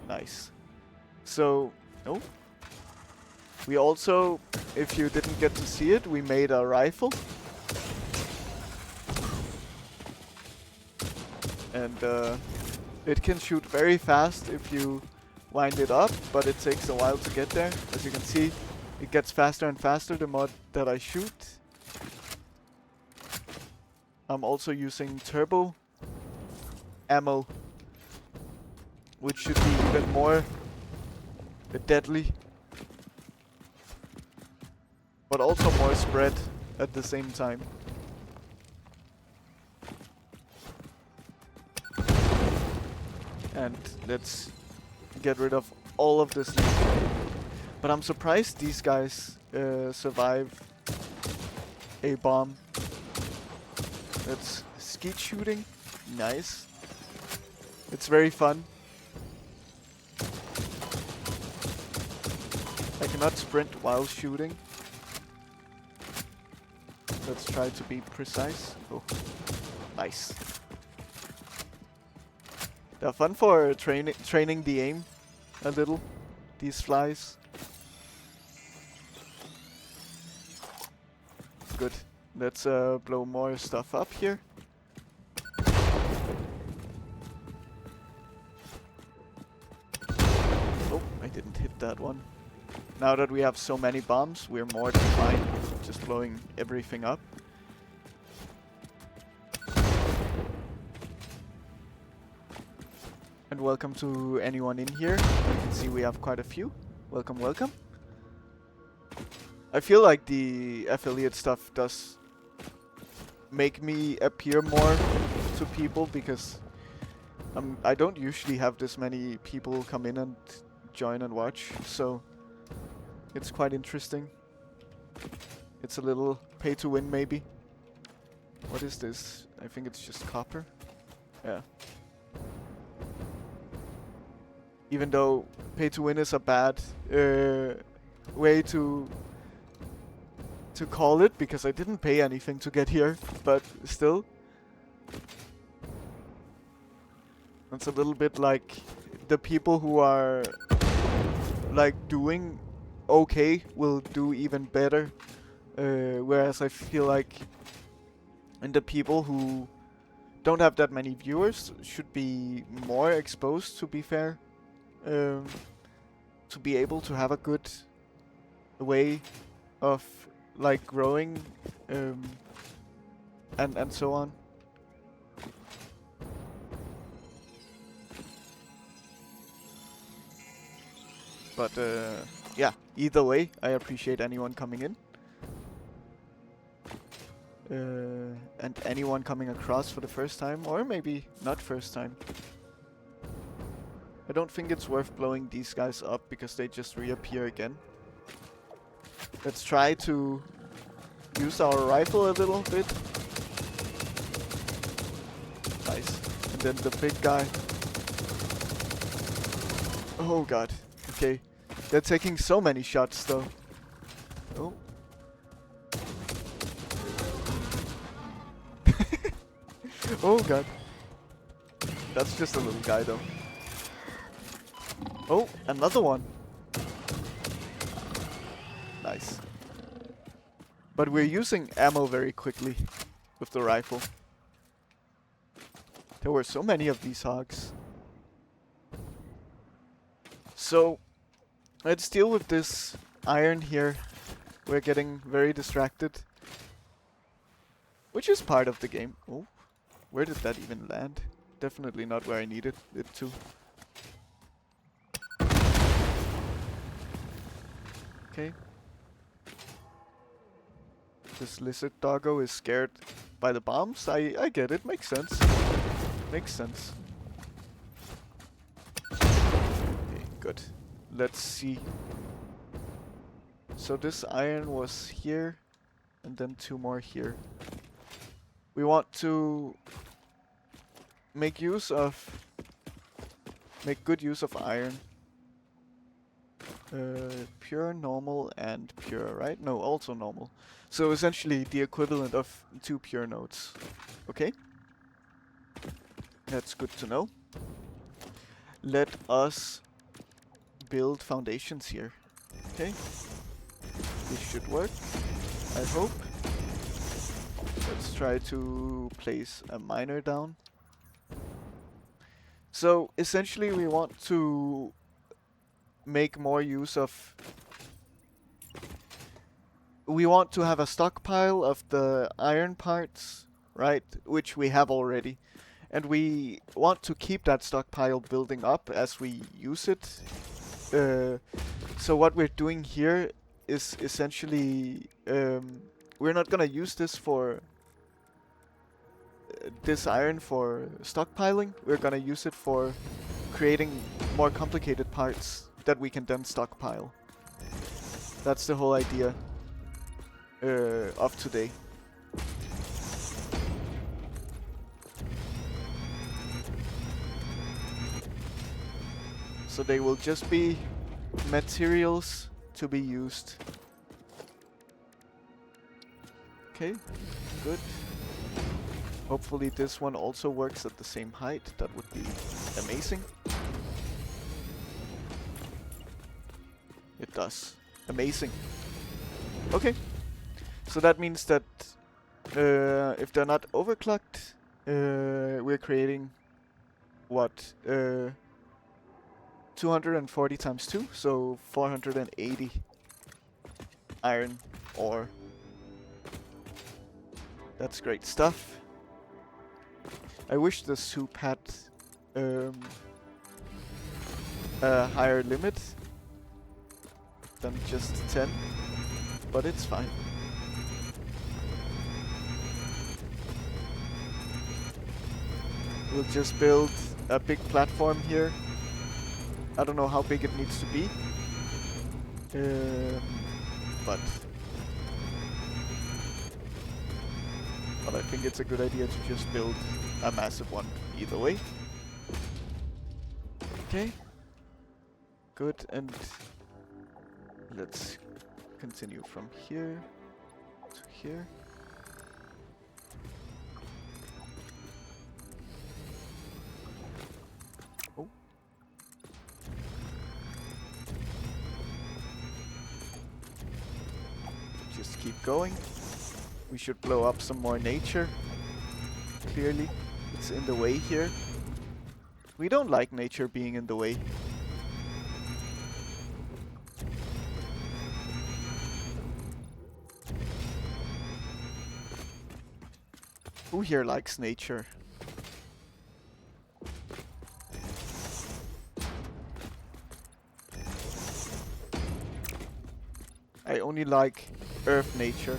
Nice. So, oh. We also, if you didn't get to see it, we made a rifle. And it can shoot very fast if you wind it up, but it takes a while to get there. As you can see, it gets faster and faster the more that I shoot. I'm also using turbo ammo, which should be even more deadly, but also more spread at the same time. And let's get rid of all of this. But I'm surprised these guys survive a bomb. That's skeet shooting. Nice. It's very fun. I cannot sprint while shooting. Let's try to be precise. Oh, nice. They're fun for training the aim a little, these flies. Good. Let's blow more stuff up here. Oh, I didn't hit that one. Now that we have so many bombs, we're more than fine just blowing everything up. And welcome to anyone in here. You can see we have quite a few. Welcome, welcome. I feel like the affiliate stuff does make me appear more to people because I don't usually have this many people come in and join and watch, so it's quite interesting. It's a little pay to win maybe. What is this? I think it's just copper. Yeah. Even though pay to win is a bad way to call it, because I didn't pay anything to get here, but still. It's a little bit like the people who are like doing okay will do even better, whereas I feel like and the people who don't have that many viewers should be more exposed, to be fair, to be able to have a good way of like growing and so on. But yeah, either way, I appreciate anyone coming in. And anyone coming across for the first time, or maybe not first time. I don't think it's worth blowing these guys up because they just reappear again. Let's try to use our rifle a little bit. Nice. And then the big guy. Oh god. Okay. They're taking so many shots though. Oh. Oh god. That's just a little guy though. Oh, another one. Nice. But we're using ammo very quickly with the rifle. There were so many of these hogs. So, let's deal with this iron here. We're getting very distracted. Which is part of the game. Oh, where did that even land? Definitely not where I needed it to. Okay. This lizard doggo is scared by the bombs. I get it. Makes sense. Makes sense. Okay, good. Let's see. So this iron was here, and then two more here. We want to make good use of iron. Pure, normal, and pure, right? No, also normal. So essentially the equivalent of 2 pure nodes. Okay? That's good to know. Let us build foundations here. Okay. This should work, I hope. Let's try to place a miner down. So essentially we want to make more use of... We want to have a stockpile of the iron parts, right? Which we have already. And we want to keep that stockpile building up as we use it. So what we're doing here is essentially... we're not gonna use this for... this iron for stockpiling. We're gonna use it for creating more complicated parts that we can then stockpile. That's the whole idea of today. So they will just be materials to be used. Okay, good. Hopefully this one also works at the same height. That would be amazing. It does. Amazing. Okay. So that means that if they're not overclocked, we're creating what? 240 times 2, so 480 iron ore. That's great stuff. I wish the soup had a higher limit than just 10, but it's fine. We'll just build a big platform here. I don't know how big it needs to be, but I think it's a good idea to just build a massive one either way. Okay, good, and let's continue from here to here. Oh. Just keep going. We should blow up some more nature. Clearly, it's in the way here. We don't like nature being in the way. Who here likes nature? I only like earth nature.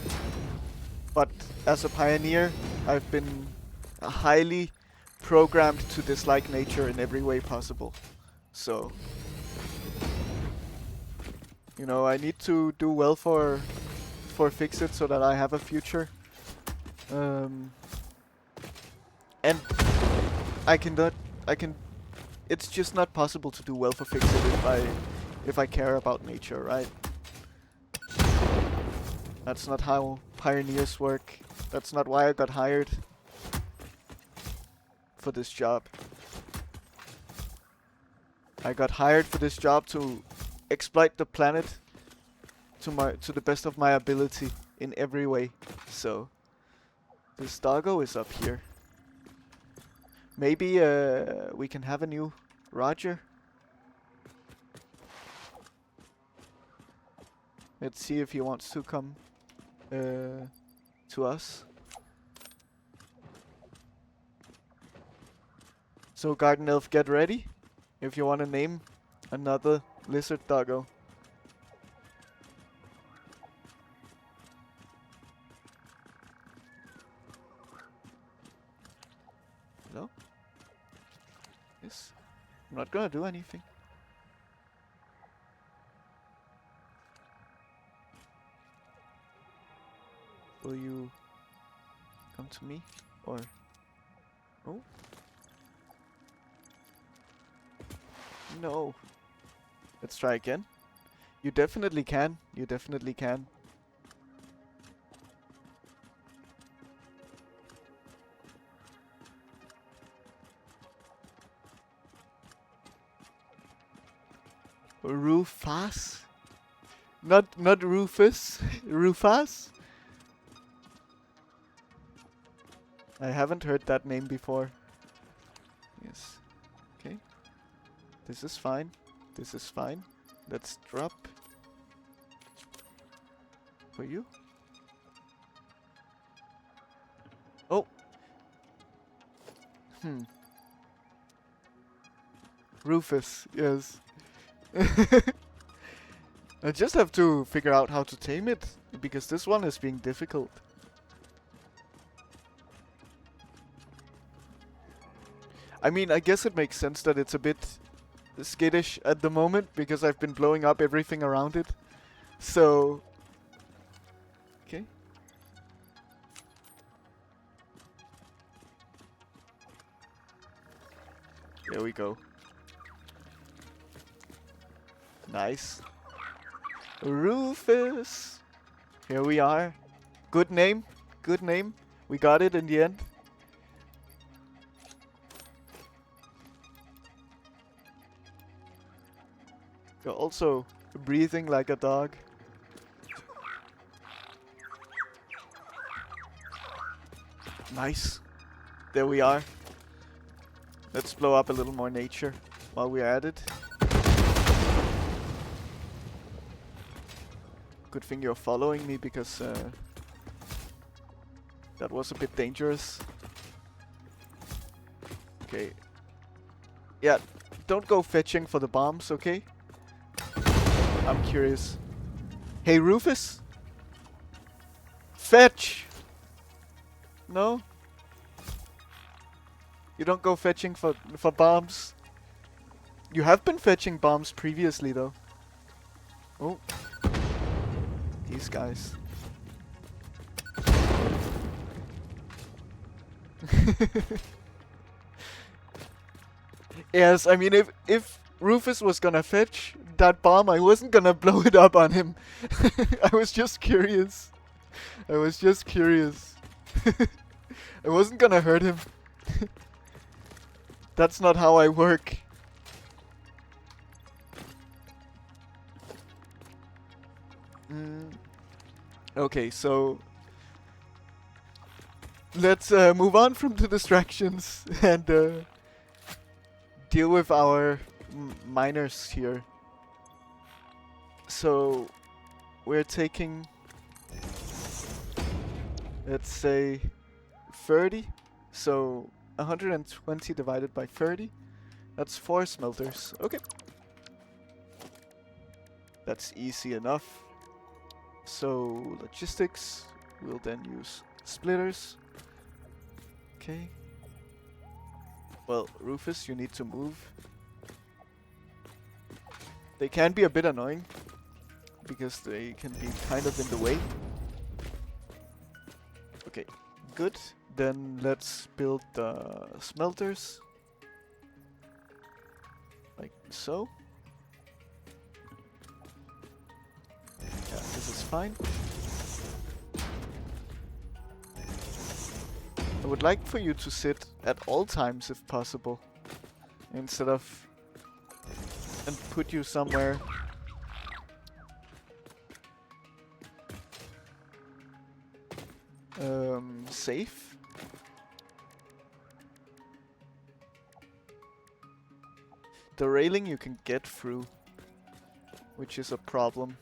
But as a pioneer, I've been highly programmed to dislike nature in every way possible. So, you know, I need to do well for Fix-It so that I have a future. And it's just not possible to do well for Fix-It if I care about nature, right? That's not how pioneers work. That's not why I got hired for this job. I got hired for this job to exploit the planet to the best of my ability in every way. So this doggo is up here. Maybe we can have a new Roger. Let's see if he wants to come to us. So Garden Elf, get ready if you want to name another lizard doggo. Hello? Yes. I'm not gonna do anything. Will you come to me? Or... Oh? No. Let's try again. You definitely can. You definitely can. Rufus? Not Rufus. Rufus? I haven't heard that name before. Yes. Okay. This is fine. This is fine. Let's drop for you. Oh. Rufus, yes. I just have to figure out how to tame it, because this one is being difficult. I mean, I guess it makes sense that it's a bit skittish at the moment, because I've been blowing up everything around it. So... Okay. There we go. Nice. Rufus! Here we are. Good name. Good name. We got it in the end. You're also breathing like a dog. Nice. There we are. Let's blow up a little more nature while we're at it. Good thing you're following me, because that was a bit dangerous. Okay. Yeah, don't go fetching for the bombs, okay? I'm curious. Hey, Rufus? Fetch! No? You don't go fetching for bombs? You have been fetching bombs previously, though. Oh. These guys. Yes, I mean, if Rufus was gonna fetch that bomb, I wasn't gonna blow it up on him. I was just curious. I was just curious. I wasn't gonna hurt him. That's not how I work. Okay, so let's move on from the distractions and deal with our miners here. So we're taking, let's say, 30. So 120 divided by 30. That's 4 smelters. Okay. That's easy enough. So logistics, we'll then use splitters. Okay. Well, Rufus, you need to move. They can be a bit annoying, because they can be kind of in the way. Okay, good. Then let's build the smelters. Like so. Yeah, this is fine. I would like for you to sit at all times if possible, instead of, and put you somewhere safe. The railing you can get through, which is a problem.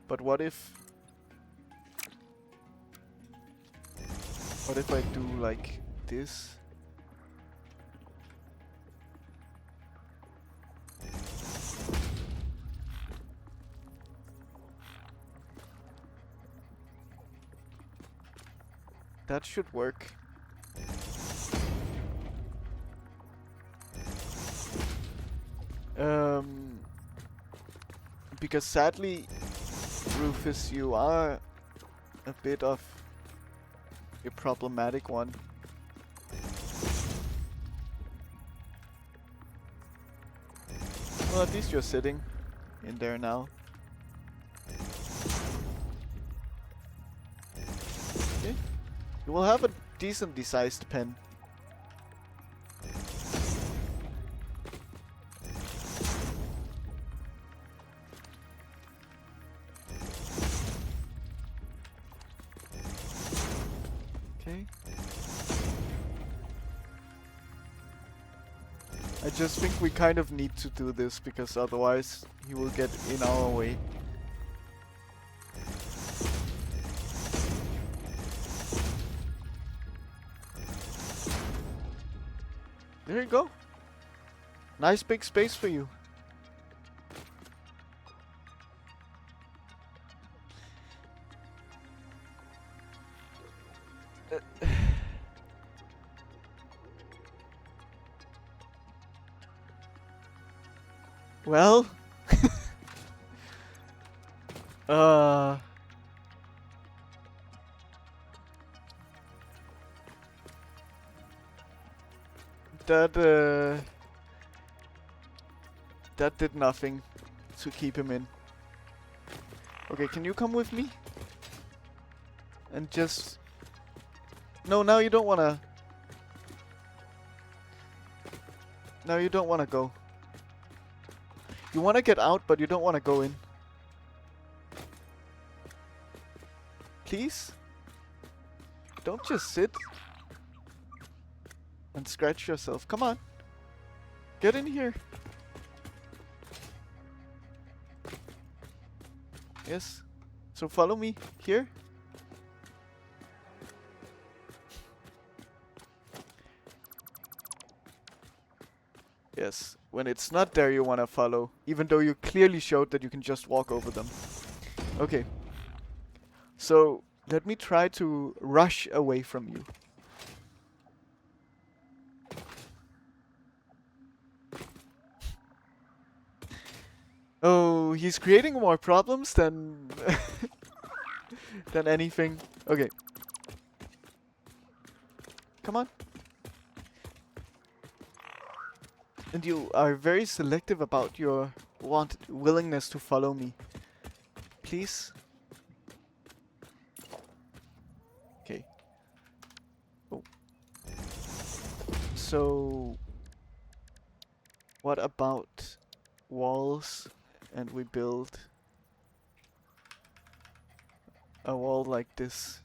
But what if I do like this? That should work. Because sadly, Rufus, you are a bit of a problematic one. Well, at least you're sitting in there now. Okay. You will have a decently sized pen. I just think we kind of need to do this because otherwise he will get in our way. There you go. Nice big space for you. Well, that did nothing to keep him in. Okay, can you come with me? And just... No, now you don't wanna... No, you don't wanna go. You wanna get out, but you don't wanna go in. Please? Don't just sit and scratch yourself. Come on. Get in here. Yes. So follow me here. Yes. When it's not there, you want to follow. Even though you clearly showed that you can just walk over them. Okay. So, let me try to rush away from you. Oh, he's creating more problems than... than anything. Okay. Come on. And you are very selective about your willingness to follow me. Please? Okay. Oh. So... What about walls? And we build a wall like this.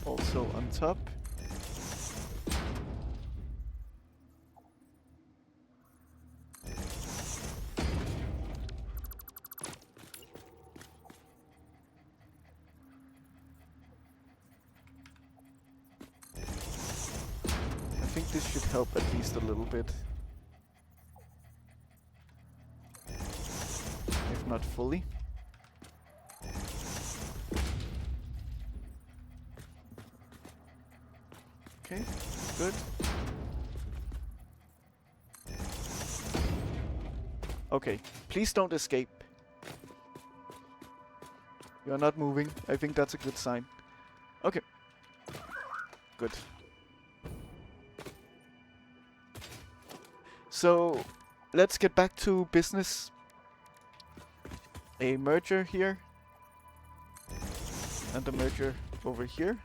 Also on top. I think this should help at least a little bit. If not fully. Okay, good. Okay, please don't escape. You're not moving. I think that's a good sign. Okay. Good. So, let's get back to business. A merger here. And a merger over here.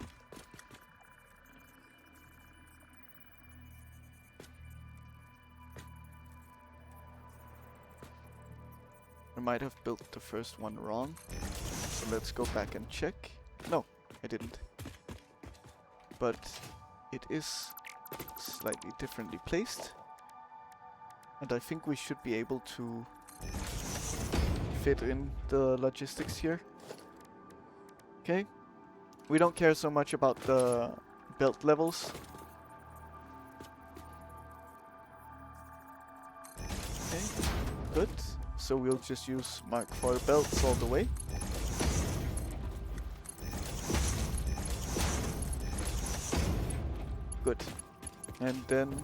I might have built the first one wrong. So let's go back and check. No, I didn't. But it is slightly differently placed. And I think we should be able to fit in the logistics here. Okay. We don't care so much about the belt levels. Okay, good. So we'll just use Mark IV belts all the way. Good. And then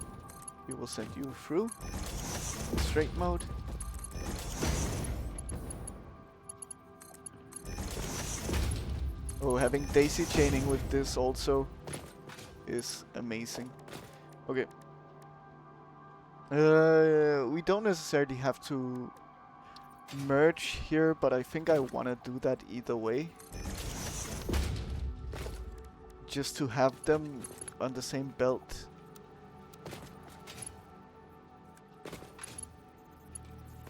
we will send you through in straight mode. Oh, having daisy chaining with this also is amazing. Okay. We don't necessarily have to merge here, but I think I want to do that either way. Just to have them on the same belt.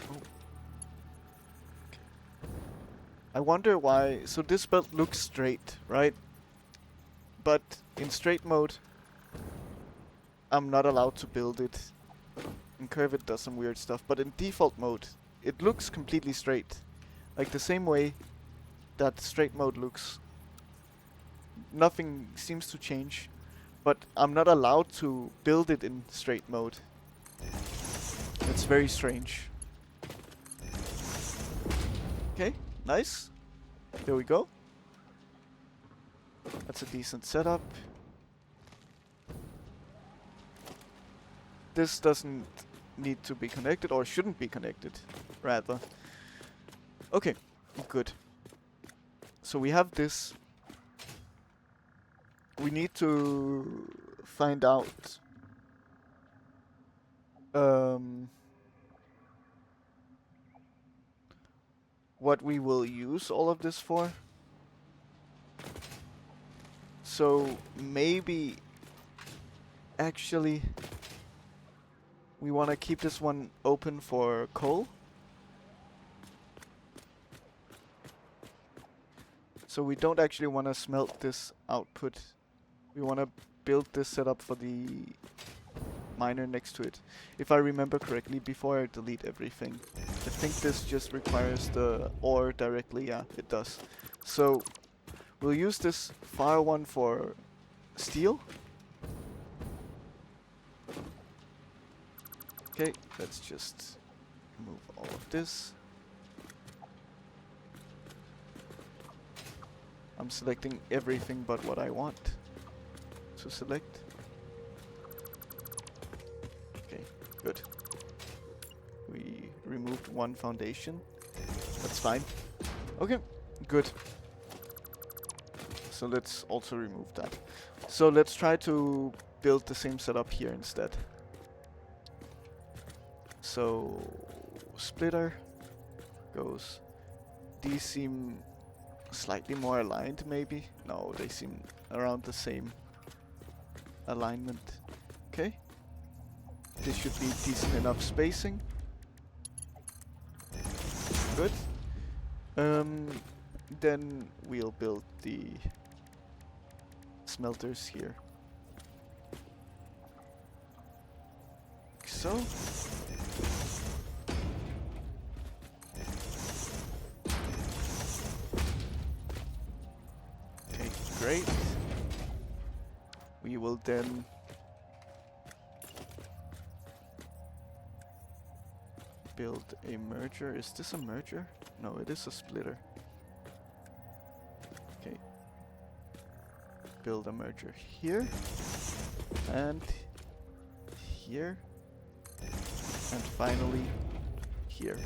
Oh. I wonder why. So this belt looks straight, right? But in straight mode, I'm not allowed to build it And curve it does some weird stuff, but in default mode, it looks completely straight. Like the same way that straight mode looks. Nothing seems to change, but I'm not allowed to build it in straight mode. It's very strange. Okay, nice. There we go. That's a decent setup. This doesn't need to be connected, or shouldn't be connected, rather. Okay, good. So we have this. We need to find out what we will use all of this for. So maybe actually we want to keep this one open for coal. So we don't actually want to smelt this output. We want to build this setup for the miner next to it. If I remember correctly, before I delete everything. I think this just requires the ore directly. Yeah, it does. So we'll use this fire one for steel. Okay, let's just remove all of this. I'm selecting everything but what I want to select. Okay, good. We removed one foundation. That's fine. Okay, good. So let's also remove that. So let's try to build the same setup here instead. So splitter goes. These seem slightly more aligned, maybe. No, they seem around the same alignment. Okay. This should be decent enough spacing. Good. Then we'll build the smelters here. Like so. Okay, great. We will then build a merger. Is this a merger? No, it is a splitter. Okay. Build a merger here. And here. And finally here.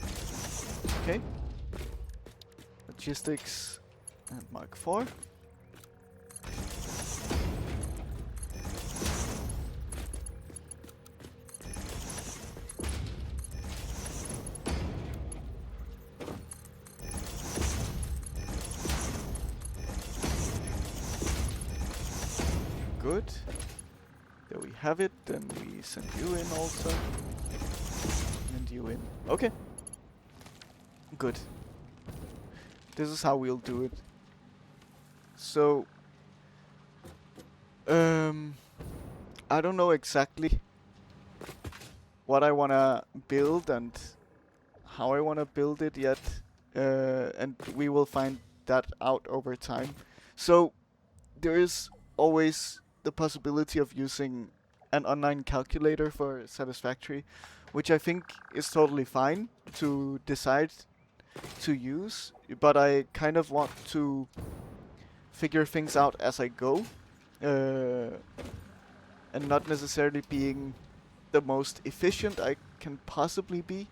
Okay. Logistics and Mark 4. Good. There we have it. Then we send you in also. And you in. Okay. Good. This is how we'll do it. So, I don't know exactly what I wanna build and how I wanna build it yet. And we will find that out over time. So, there is always the possibility of using an online calculator for Satisfactory, which I think is totally fine to decide to use, but I kind of want to figure things out as I go, and not necessarily being the most efficient I can possibly be,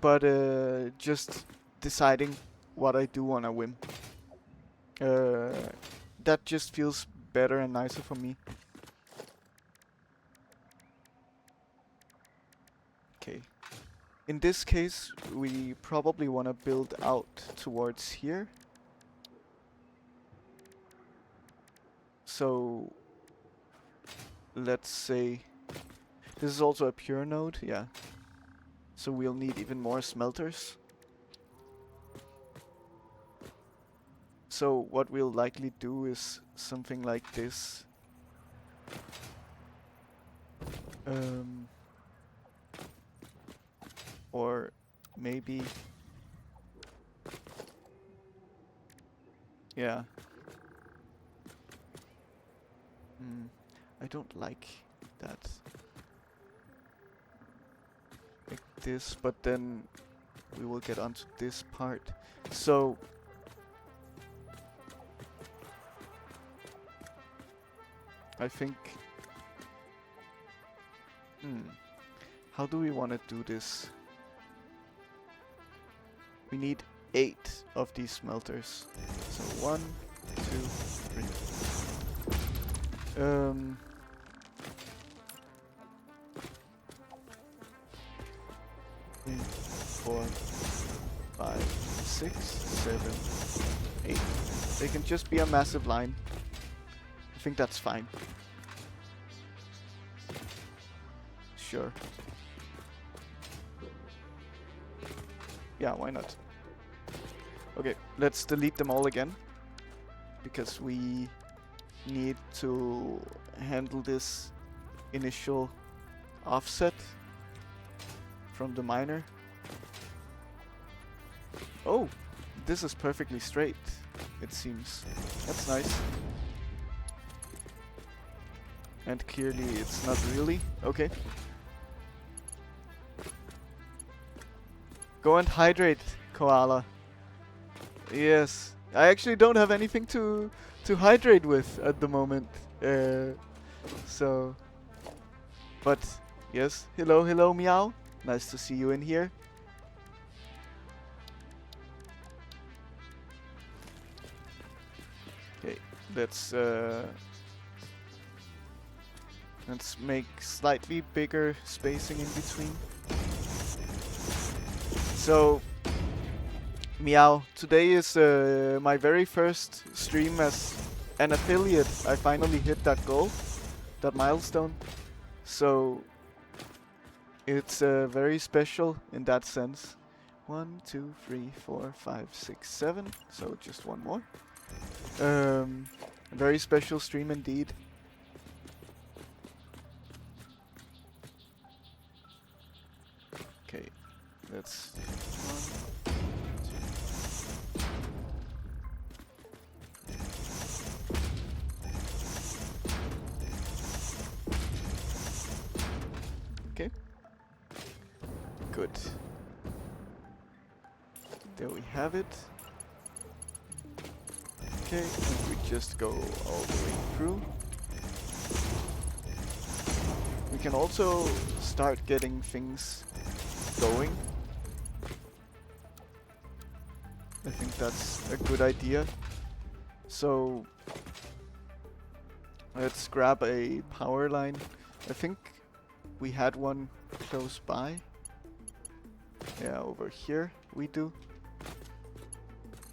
but just deciding what I do on a whim. That just feels better and nicer for me. Okay. In this case, we probably want to build out towards here. So, let's say this is also a pure node, yeah. So we'll need even more smelters. So what we'll likely do is something like this. Or maybe... Yeah. I don't like that. Like this, but then we will get onto this part. So... I think... How do we want to do this? We need 8 of these smelters. So 1, 2, 3. 3, 4, 5, 6, 7, 8. They can just be a massive line. I think that's fine. Sure. Yeah, why not? Okay, let's delete them all again. Because we need to handle this initial offset from the miner. Oh, this is perfectly straight, it seems. That's nice. And clearly it's not really. Okay. Go and hydrate, Koala. Yes. I actually don't have anything to hydrate with at the moment. So... But, yes. Hello, hello, meow. Nice to see you in here. Okay, let's make slightly bigger spacing in between. So, meow, today is my very first stream as an affiliate. I finally hit that goal, that milestone. So, it's very special in that sense. 1, 2, 3, 4, 5, 6, 7. So, just one more. A very special stream indeed. Okay, that's 1, 2. Okay. Good. There we have it. Okay, and we just go all the way through. We can also start getting things going. I think that's a good idea. So let's grab a power line. I think we had one close by. Yeah, over here we do.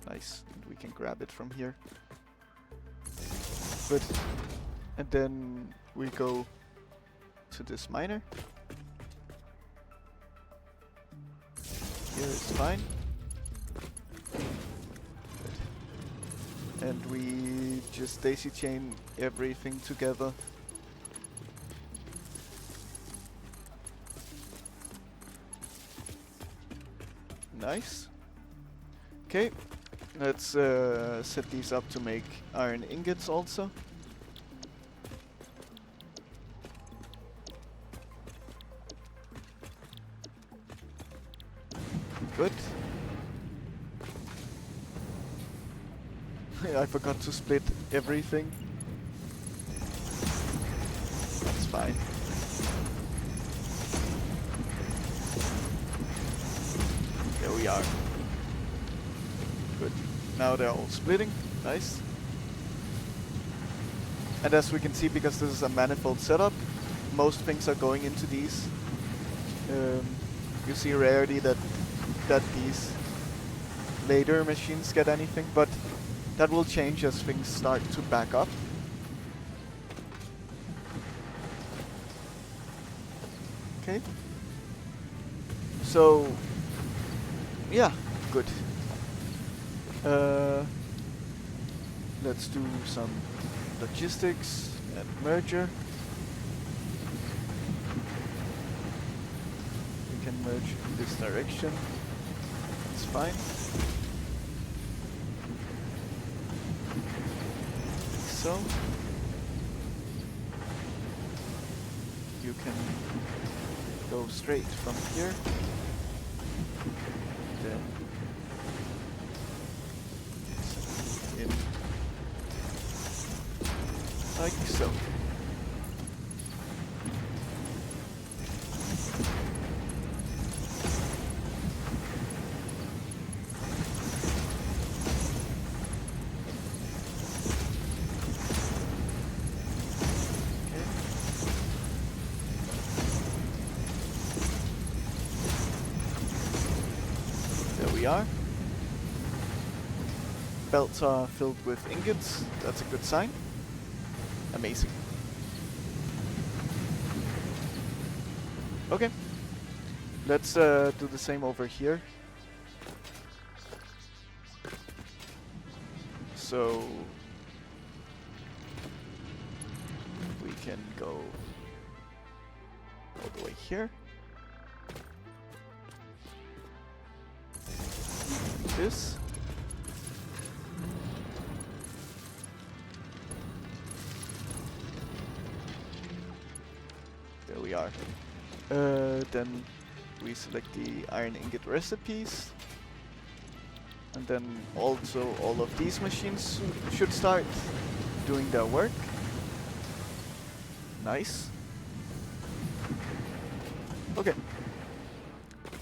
Nice, and we can grab it from here. Good. And then we go to this miner. Here is fine. Good. And we just daisy chain everything together. Nice. Okay, let's set these up to make iron ingots also. Good. I forgot to split everything. That's fine. There we are. Good. Now they're all splitting. Nice. And as we can see, because this is a manifold setup, most things are going into these. You see rarely that these later machines get anything, but that will change as things start to back up. Okay. So, yeah, good. Let's do some logistics and merger. We can merge in this direction. It's fine. So you can go straight from here, then in like so. Are. Belts are filled with ingots. That's a good sign. Amazing. Okay. Let's do the same over here. So we can go all the way here. This. There we are. Then we select the iron ingot recipes. And then also all of these machines should start doing their work. Nice. Okay.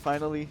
Finally,